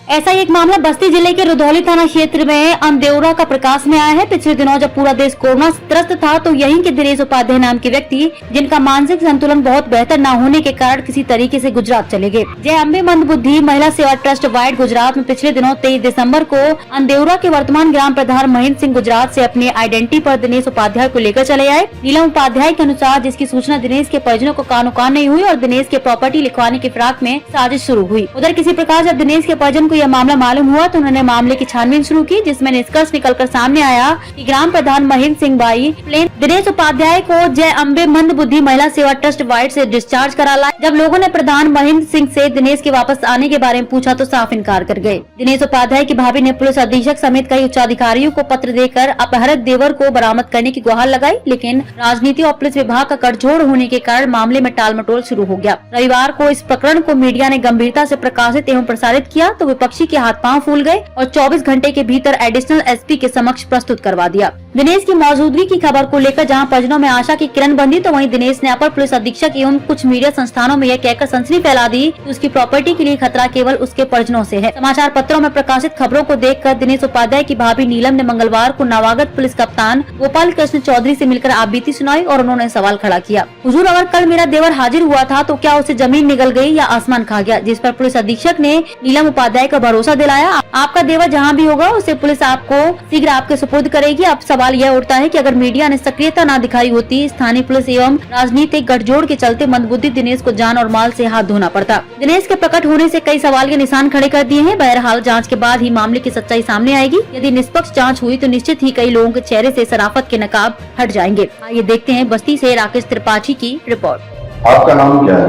ऐसा ही एक मामला बस्ती जिले के रुधौली थाना क्षेत्र में अंदेउरा का प्रकाश में आया है। पिछले दिनों जब पूरा देश कोरोना से त्रस्त था तो यहीं के दिनेश उपाध्याय नाम के व्यक्ति, जिनका मानसिक संतुलन बहुत बेहतर न होने के कारण किसी तरीके से गुजरात चले गए। जय अम्बे मंदबुद्धि महिला सेवा ट्रस्ट वाइड गुजरात में पिछले दिनों 23 दिसंबर को अंदेउरा के वर्तमान ग्राम प्रधान महेंद्र सिंह गुजरात से अपने आइडेंटिटी पर दिनेश उपाध्याय को लेकर चले आए। नीलम उपाध्याय के अनुसार जिसकी सूचना दिनेश के परिजनों को कानो कान नहीं हुई और दिनेश के प्रॉपर्टी लिखवाने की फिराक में साजिश शुरू हुई। उधर किसी प्रकार जब दिनेश के परिजन को यह मामला मालूम हुआ तो उन्होंने मामले की छानबीन शुरू की, जिसमें निष्कर्ष निकलकर सामने आया कि ग्राम प्रधान महेंद्र सिंह बाई प्लेन दिनेश उपाध्याय को जय अम्बे मंदबुद्धि महिला सेवा ट्रस्ट वाइड से डिस्चार्ज करा लाए। जब लोगों ने प्रधान महेंद्र सिंह से दिनेश के वापस आने के बारे में पूछा तो साफ इनकार कर गए। दिनेश उपाध्याय की भाभी ने पुलिस अधीक्षक समेत कई उच्चाधिकारियों को पत्र देकर अपहृत देवर को बरामद करने की गुहार लगाई, लेकिन राजनीति और पुलिस विभाग का गठजोड़ होने के कारण मामले में टालमटोल शुरू हो गया। रविवार को इस प्रकरण को मीडिया ने गंभीरता से प्रकाशित एवं प्रसारित किया तो विपक्षी के हाथ पांव फूल गए और 24 घंटे के भीतर एडिशनल एसपी के समक्ष प्रस्तुत करवा दिया। दिनेश की मौजूदगी की खबर को लेकर जहां परिजनों में आशा की किरण बंधी तो वहीं दिनेश ने अपर पुलिस अधीक्षक एवं कुछ मीडिया संस्थानों में यह कहकर सनसनी फैला दी कि उसकी प्रॉपर्टी के लिए खतरा केवल उसके परिजनों से है। समाचार पत्रों में प्रकाशित खबरों को देखकर दिनेश उपाध्याय की भाभी नीलम ने मंगलवार को नवागत पुलिस कप्तान गोपाल कृष्ण चौधरी से मिलकर आपबीती सुनाई और उन्होंने सवाल खड़ा किया, हुजूर अगर कल मेरा देवर हाजिर हुआ था तो क्या उसे जमीन निगल गई या आसमान खा गया? जिस पर पुलिस अधीक्षक ने नीलम उपाध्याय का भरोसा दिलाया, आपका देवर जहाँ भी होगा उसे पुलिस आपको शीघ्र आपके सुपुर्द करेगी। अब सवाल यह उठता है कि अगर मीडिया ने सक्रियता न दिखाई होती, स्थानीय पुलिस एवं राजनीतिक गठजोड़ के चलते मंदबुद्धि दिनेश को जान और माल से हाथ धोना पड़ता। दिनेश के प्रकट होने से कई सवाल के निशान खड़े कर दिए हैं। बहरहाल जांच के बाद ही मामले की सच्चाई सामने आएगी। यदि निष्पक्ष जांच हुई तो निश्चित ही कई लोगों के चेहरे से शराफत के नकाब हट जाएंगे। आइए देखते हैं बस्ती से राकेश त्रिपाठी की रिपोर्ट। आपका नाम क्या है?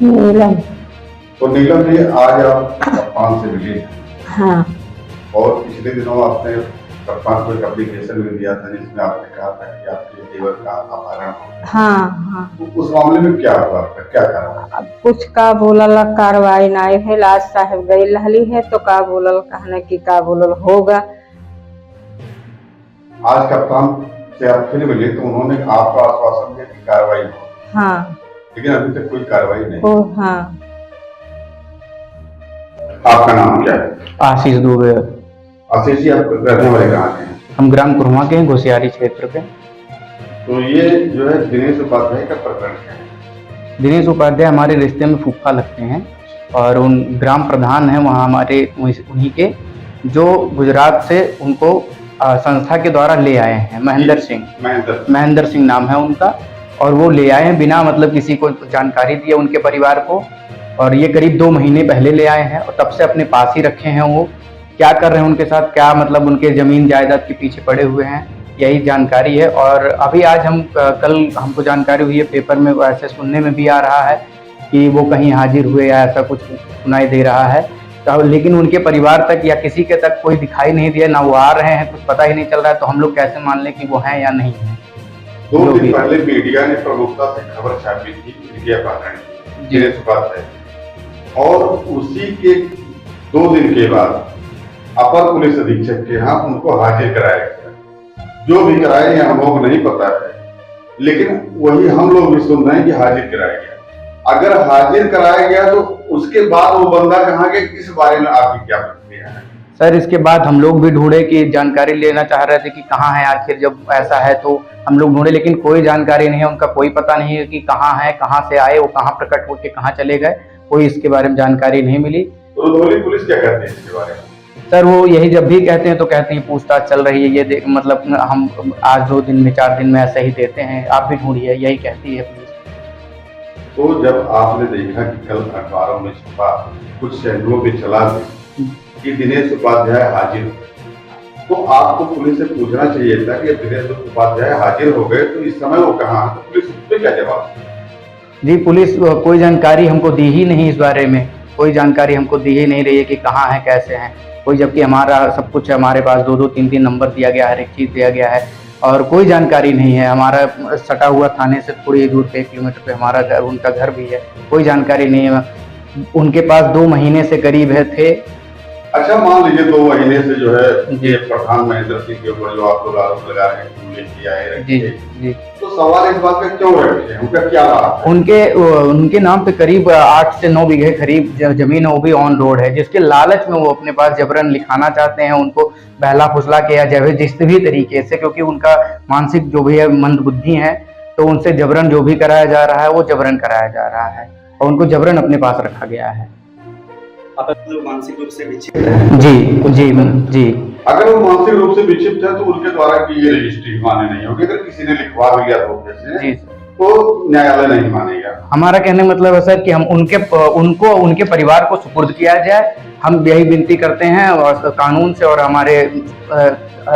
नीलम। तो नीलम जी, आज आप कप्तान से मिली। हाँ। और पिछले दिनों आपने कप्तान को एक एप्लीकेशन भी दिया था जिसमें आपने कहा था कि आपके देवर का अपहरण हो। हाँ। तो उस मामले में क्या हुआ, आपका क्या कार्रवाई? अब कुछ का बोलल कार्रवाई नाई है, लाज साहब गई लहली है तो का बोलल कहने की का बोलल होगा। आज कप्तान से आप फिर मिले तो उन्होंने आपको आश्वासन दिया कि कार्रवाई हो। हाँ। लेकिन अभी तक कोई कार्रवाई नहीं। ओ हाँ। आपका नाम क्या है? आशीष दुबे। आशीष जी, आप रहने वाले कहाँ के हैं? हम ग्राम कुरमा के हैं, घोसियारी क्षेत्र के। तो ये जो है दिनेश उपाध्याय का प्रकरण क्या है? दिनेश उपाध्याय हमारे रिश्ते में फूफा लगते हैं और उन ग्राम प्रधान हैं वहाँ हमारे, उन्हीं के, जो गुजरात से उनको संस्था के द्वारा ले आए हैं। महेंद्र सिंह नाम है उनका, और वो ले आए हैं बिना मतलब किसी को जानकारी दिए उनके परिवार को। और ये करीब 2 महीने पहले ले आए हैं और तब से अपने पास ही रखे हैं। वो क्या कर रहे हैं उनके साथ, क्या मतलब उनके जमीन जायदाद के पीछे पड़े हुए हैं, यही जानकारी है। और अभी आज कल हमको जानकारी हुई है, पेपर में ऐसे सुनने में भी आ रहा है कि वो कहीं हाजिर हुए या ऐसा कुछ सुनाई दे रहा है। तो लेकिन उनके परिवार तक या किसी के तक कोई दिखाई नहीं दिया, ना वो आ रहे हैं, कुछ पता ही नहीं चल रहा है। तो हम लोग कैसे मान लें कि वो हैं या नहीं है? 2 दिन पहले मीडिया ने प्रमुखता से खबर छापी थी इनके अपहरण की, दिनेश उपाध्याय, और उसी के 2 दिन के बाद अपर पुलिस अधीक्षक के यहाँ उनको हाजिर कराया गया। जो भी कराए हैं हम लोग नहीं पता है, लेकिन वही हम लोग भी सुन रहे हैं कि हाजिर कराया गया। अगर हाजिर कराया गया तो उसके बाद वो बंदा कहाँ के, इस बारे में आपकी क्या प्रतिक्रिया है? सर, इसके बाद हम लोग भी ढूंढे कि जानकारी लेना चाह रहे थे कि कहाँ है आखिर। जब ऐसा है तो हम लोग ढूंढे, लेकिन कोई जानकारी नहीं है, उनका कोई पता नहीं है कि कहाँ है, कहाँ से आए, वो कहाँ प्रकट होकर कहाँ चले गए, कोई इसके बारे में जानकारी नहीं मिली। रुधौली पुलिस क्या कहती है इसके बारे में? सर, वो यही जब भी कहते हैं तो कहते हैं पूछताछ चल रही है। ये मतलब हम आज 2 दिन में 4 दिन में ऐसा ही देते हैं, आप भी ढूंढिए, यही कहती है पुलिस। तो जब आपने देखा कि कल अखबारों में छपा, कुछ चैनलों पे चला कि दिनेश उपाध्याय हाजिर, तो आपको पुलिस से पूछना चाहिए था कि दिनेश उपाध्याय हाजिर हो गए तो इस समय वो कहाँ है? तो पुलिस उस पर क्या जवाब? जी, पुलिस कोई जानकारी हमको दी ही नहीं, इस बारे में कोई जानकारी हमको दी ही नहीं रही है कि कहाँ है, कैसे हैं कोई, जबकि हमारा सब कुछ हमारे पास 2-2, 3-3 नंबर दिया गया है, हर एक चीज़ दिया गया है और कोई जानकारी नहीं है। हमारा सटा हुआ थाने से थोड़ी दूर पे 1 किलोमीटर पे हमारा घर, उनका घर भी है, कोई जानकारी नहीं है। उनके पास 2 महीने से करीब थे अच्छा, मान लीजिए 2 महीने से जो है ये प्रधान महेंद्र सिंह के ऊपर जो आप लोग आरोप लगा रहे हैं उन्होंने किया है, जी जी, तो सवाल इस बात पे क्यों रखे हैं, उनका क्या बात है? उनके नाम पे करीब 8 से 9 बीघे करीब जमीन है, वो भी ऑन रोड है, जिसके लालच में वो अपने पास जबरन लिखाना चाहते हैं, उनको बहला फुसला के या जिस भी तरीके से, क्योंकि उनका मानसिक जो भी है मंदबुद्धि है, तो उनसे जबरन जो भी कराया जा रहा है वो जबरन कराया जा रहा है और उनको जबरन अपने पास रखा गया है। मानसिक रूप से विक्षिप्त है। जी जी जी, अगर वो मानसिक रूप से विक्षिप्त है तो उनके द्वारा की ये रजिस्ट्री मान्य नहीं होगी। अगर किसी ने लिखवा भी गया धोखे से तो न्यायालय नहीं मानेगा। हमारा कहने मतलब है सर कि हम उनके परिवार को सुपुर्द किया जाए, हम यही विनती करते हैं और कानून से और हमारे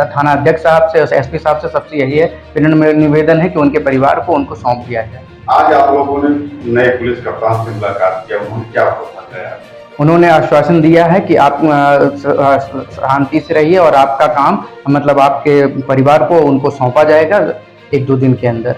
थाना अध्यक्ष साहब से, एसपी साहब से सबसे यही है विनम्र निवेदन है कि उनके परिवार को उनको सौंप दिया जाए। आज आप लोगों ने नए पुलिस कप्तान से मुलाकात किया, उन्होंने क्या भरोसा दिया? उन्होंने आश्वासन दिया है कि आप शांति से रहिए और आपका काम मतलब आपके परिवार को उनको सौंपा जाएगा 1-2 दिन के अंदर।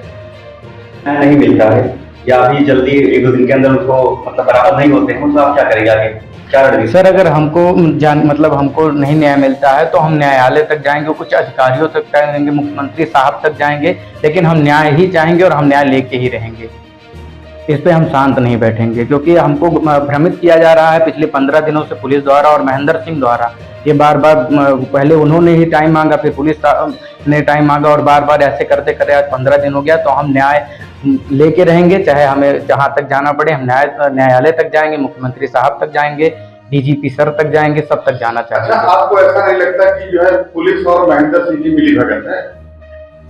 नहीं मिलता है या अभी जल्दी 1-2 दिन के अंदर उनको मतलब बराबर नहीं होते हैं, तो आप क्या करेंगे आगे, क्या रणनीति? सर अगर हमको नहीं न्याय मिलता है तो हम न्यायालय तक जाएंगे, कुछ अधिकारियों तक जाएंगे, मुख्यमंत्री साहब तक जाएंगे, लेकिन हम न्याय ही चाहेंगे और हम न्याय लेके ही रहेंगे। इस पे हम शांत नहीं बैठेंगे, क्योंकि हमको भ्रमित किया जा रहा है पिछले 15 दिनों से पुलिस द्वारा और महेंद्र सिंह द्वारा। ये बार बार पहले उन्होंने ही टाइम मांगा, फिर पुलिस ने टाइम मांगा और बार बार ऐसे करते करते आज 15 दिन हो गया। तो हम न्याय लेके रहेंगे, चाहे हमें जहां तक जाना पड़े। हम न्यायालय तक जाएंगे, मुख्यमंत्री साहब तक जाएंगे, डीजीपी सर तक जाएंगे, सब तक जाना चाहेंगे। अच्छा, आपको ऐसा नहीं लगता कि जो है पुलिस और महेंद्र सिंह की मिलीभगत है?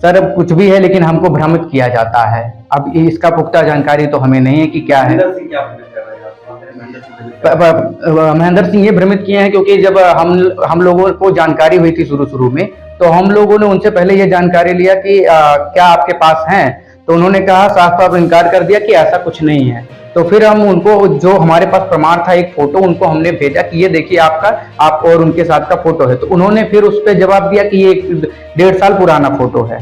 सर अब कुछ भी है, लेकिन हमको भ्रमित किया जाता है। अब इसका पुख्ता जानकारी तो हमें नहीं है कि क्या है। महेंद्र सिंह ये भ्रमित किए हैं क्योंकि जब हम लोगों को जानकारी हुई थी शुरू में, तो हम लोगों ने उनसे पहले ये जानकारी लिया कि क्या आपके पास हैं, तो उन्होंने कहा, साफ साफ इनकार कर दिया कि ऐसा कुछ नहीं है। तो फिर हम उनको, जो हमारे पास प्रमाण था, एक फोटो उनको हमने भेजा कि ये देखिए आप और उनके साथ का फोटो है। तो उन्होंने फिर उस पर जवाब दिया कि ये 1.5 साल पुराना फोटो है।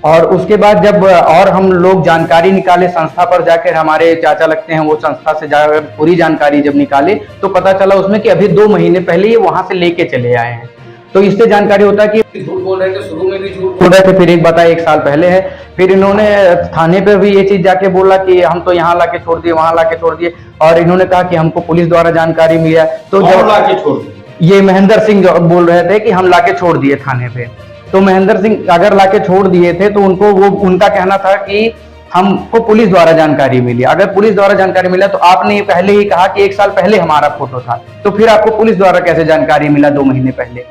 और उसके बाद जब और हम लोग जानकारी निकाले संस्था पर जाकर, हमारे चाचा लगते हैं, वो संस्था से जाकर पूरी जानकारी जब निकाले तो पता चला उसमें कि अभी 2 महीने पहले ये वहां से लेके चले आए हैं। तो इससे जानकारी होता है कि झूठ बोल रहे थे, शुरू में भी झूठ बोल रहे थे, फिर एक बताया 1 साल पहले है, फिर इन्होंने थाने पे भी ये चीज जाके बोला कि हम तो यहाँ लाके छोड़ दिए, वहां लाके छोड़ दिए, और इन्होंने कहा कि हमको पुलिस द्वारा जानकारी मिला। तो जब लाके छोड़ दिए, ये महेंद्र सिंह जो बोल रहे थे कि हम लाके छोड़ दिए थाने पे, तो महेंद्र सिंह अगर लाके छोड़ दिए थे तो उनका कहना था कि हमको पुलिस द्वारा जानकारी मिली। अगर पुलिस द्वारा जानकारी मिला तो आपने पहले ही कहा कि 1 साल पहले हमारा फोटो था, तो फिर आपको पुलिस द्वारा कैसे जानकारी मिला 2 महीने पहले?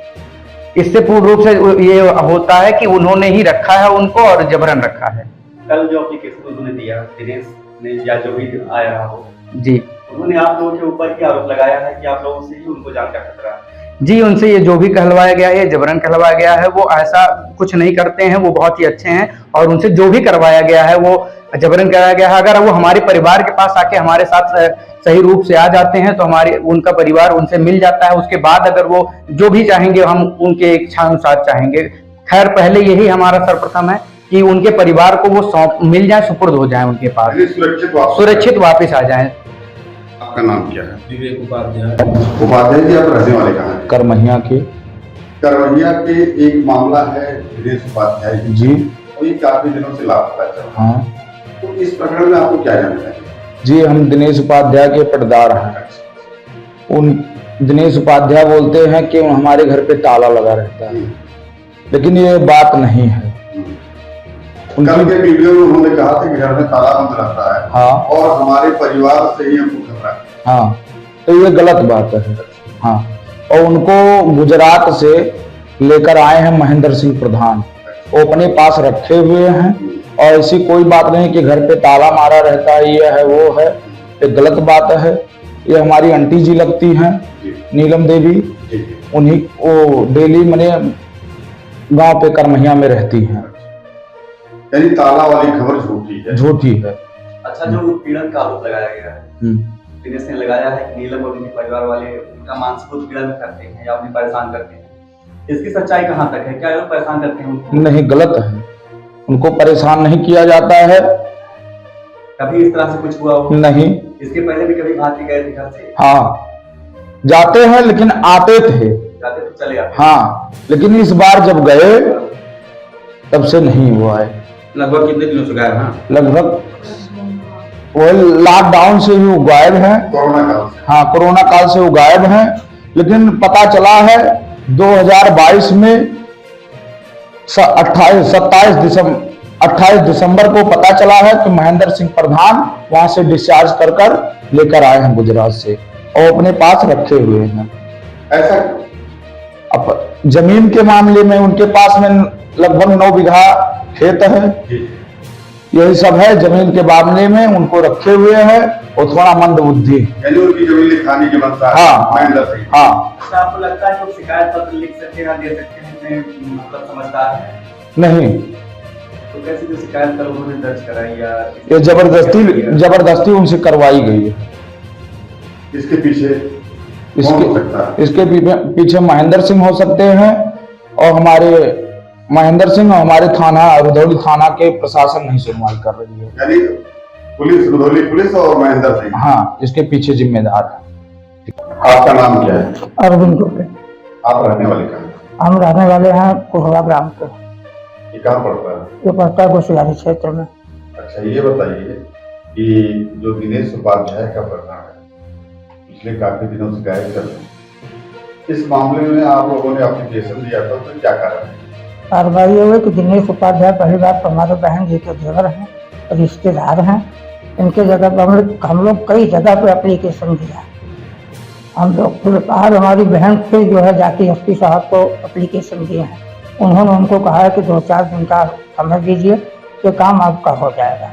इससे पूर्ण रूप से ये होता है कि उन्होंने ही रखा है उनको और जबरन रखा है। कल जो एप्लीकेशन उन्होंने दिया, दिनेश ने या जो भी आया हो जी, उन्होंने आप लोगों के ऊपर क्या आरोप लगाया है कि आप लोगों से ही उनको जान का खतरा है? जी, उनसे ये जो भी कहलवाया गया है, जबरन कहलवाया गया है, वो ऐसा कुछ नहीं करते हैं, वो बहुत ही अच्छे हैं, और उनसे जो भी करवाया गया है वो जबरन कराया गया है। अगर वो हमारे परिवार के पास आके हमारे साथ सही रूप से आ जाते हैं तो उनका परिवार उनसे मिल जाता है। उसके बाद अगर वो जो भी चाहेंगे हम उनके इच्छा अनुसार चाहेंगे। खैर, पहले यही हमारा सर्वप्रथम है कि उनके परिवार को वो मिल जाए, सुपुर्द हो जाए उनके पास, सुरक्षित वापिस आ जाए। आपका नाम क्या है? विवेक उपाध्याय। उपाध्याय जी, आप रहने वाले कहाँ हैं? करमहिया के। करमहिया के एक मामला है दिनेश उपाध्याय जी, और ये काफी दिनों से लापता चल रहा है। हाँ तो इस प्रकरण में आपको क्या जानकारी? जी, हम दिनेश उपाध्याय के पटदार हैं। उन दिनेश उपाध्याय बोलते हैं कि हमारे घर पे ताला लगा रहता है, लेकिन ये बात नहीं है। कल के वीडियो में उन्होंने कहा था कि घर में ताला बंद रहता है, हाँ, और हमारे परिवार से ही हमको खतरा है। हाँ, तो ये गलत बात है। हाँ, और उनको गुजरात से लेकर आए हैं महेंद्र सिंह प्रधान, वो अपने पास रखे हुए हैं, और ऐसी कोई बात नहीं कि घर पे ताला मारा रहता है, ये है वो है, ये गलत बात है। ये हमारी आंटी जी लगती हैं, नीलम देवी, उन्हीं वो डेली मने गांव पे करमहिया में रहती हैं। यानी ताला वाली खबर झूठी है? झूठी है। अच्छा, जो उत्पीड़न का आरोप लगाया गया है, दिनेश ने लगाया है कि नीलम और उनके परिवार वाले उनका मानसिक उत्पीड़न करते हैं या उन्हें परेशान करते हैं, इसकी सच्चाई कहाँ तक है? क्या ये लोग परेशान करते हैं उनको? नहीं, गलत है, उनको परेशान नहीं किया जाता है। कभी इस तरह से कुछ हुआ हो? नहीं। इसके पहले भी कभी भाग के गए थे घर से? हाँ, जाते हैं लेकिन आते थे। जाते तो चले आते। हाँ, लेकिन इस बार जब गए तब से नहीं हुआ है। लगभग कितने दिनों से गायब हैं? लगभग वो लॉकडाउन से ही वो गायब हैं। कोरोना काल से। हाँ, कोरोना काल से वो गायब हैं, लेकिन पता चला है 2022 में 28 दिसंबर को पता चला है कि महेंद्र सिंह प्रधान वहां से डिस्चार्ज कर लेकर आए हैं गुजरात से और अपने पास रखे हुए हैं। ऐसा अब जमीन के मामले में उनके पास में लगभग 9 बीघा खेत है, जी, यही सब है। जमीन के मामले में उनको रखे हुए हैं और थोड़ा मंद बुद्धि। यानी उनकी जमीन लिखाने की मनसा है हाँ, महेंद्र सिंह। हाँ, तो आपको लगता है कि वो शिकायत पत्र लिख सकते हैं, दे सकते हैं, इतने मतलब समझदार है? नहीं, तो कैसे जो शिकायत कर उन्होंने दर्ज कराई या ये जबरदस्ती उनसे करवाई गई है। इसके पीछे कौन हो सकता है? इसके पीछे महेंद्र सिंह हो सकते हैं और हमारे महेंद्र सिंह और हमारे थाना रुधौली थाना के प्रशासन नहीं सुनवाई कर रही है। यानी पुलिस, रुधौली पुलिस और महेंद्र सिंह, हाँ, इसके पीछे जिम्मेदार है। आपका नाम क्या है? अरविंद दुबे। आप रहने वाले कहाँ हैं? हम रहने वाले हैं कोहरा ग्राम के। ये कहाँ पड़ता है? ये पड़ता है गोसियारी क्षेत्र में। अच्छा, ये बताइए कि जो दिनेश उपाध्याय का प्रकरण है, पिछले काफी दिनों से गायब चल रहे हैं, इस मामले में आप लोगों ने एप्लीकेशन दिया था, तो क्या कारण है? कार्रवाई हुई कि दिनेश उपाध्याय पहली बात तो हमारे बहन जी के देवर हैं, रिश्तेदार हैं। इनके जगह पर हम लोग कई जगह पे एप्लीकेशन दिया। हम लोग फिर आज हमारी बहन फिर जो है जाके एसपी साहब को एप्लीकेशन दिए हैं। उन्होंने उनको कहा है कि 2-4 दिन का समय दीजिए कि काम आपका हो जाएगा।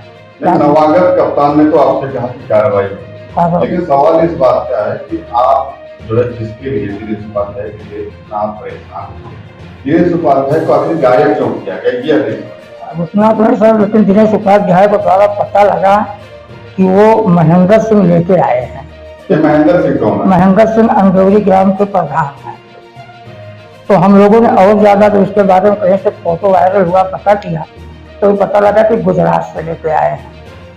नवागत कप्तान ने तो आपसे कहा कि कार्रवाई होगी, लेकिन सवाल इस बात का है कि आप जो है जिसके लिए दिनेश उपाध्याय के लिए इतना परेशान, दिनेश उपाध्याय को आखिर गायब क्यों किया गया? उतना तो नहीं सर, लेकिन दिनेश उपाध्याय को द्वारा पता लगा कि वो महेंद्र सिंह लेके आए हैं। ये महेंद्र सिंह कौन है? महेंद्र सिंह अंदौरी ग्राम के प्रधान हैं। तो हम लोगों ने और ज्यादा तो इसके बारे में कहीं से फोटो वायरल हुआ पता किया, तो पता लगा कि गुजरात से लेके आए हैं।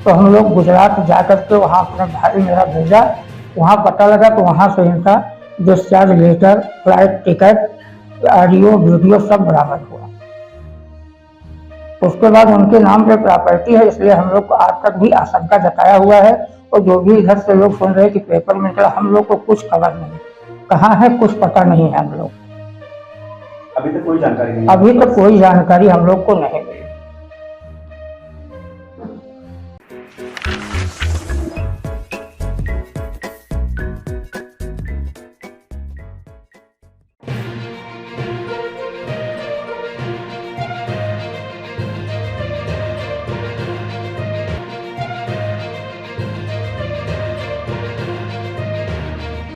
तो हम लोग गुजरात जाकर के वहाँ अपने भाई मेरा भेजा, वहाँ पता लगा तो वहाँ से इनका discharge letter, flight ticket, audio video सब बरामद हुआ। उसके बाद उनके नाम पे प्रॉपर्टी है, इसलिए हम लोग को आज तक भी आशंका जताया हुआ है। और जो भी इधर से लोग सुन रहे हैं कि पेपर में निकला, हम लोग को कुछ खबर नहीं, कहाँ है कुछ पता नहीं है। हम लोग अभी तक कोई जानकारी नहीं? अभी तक कोई जानकारी हम लोग को नहीं मिली।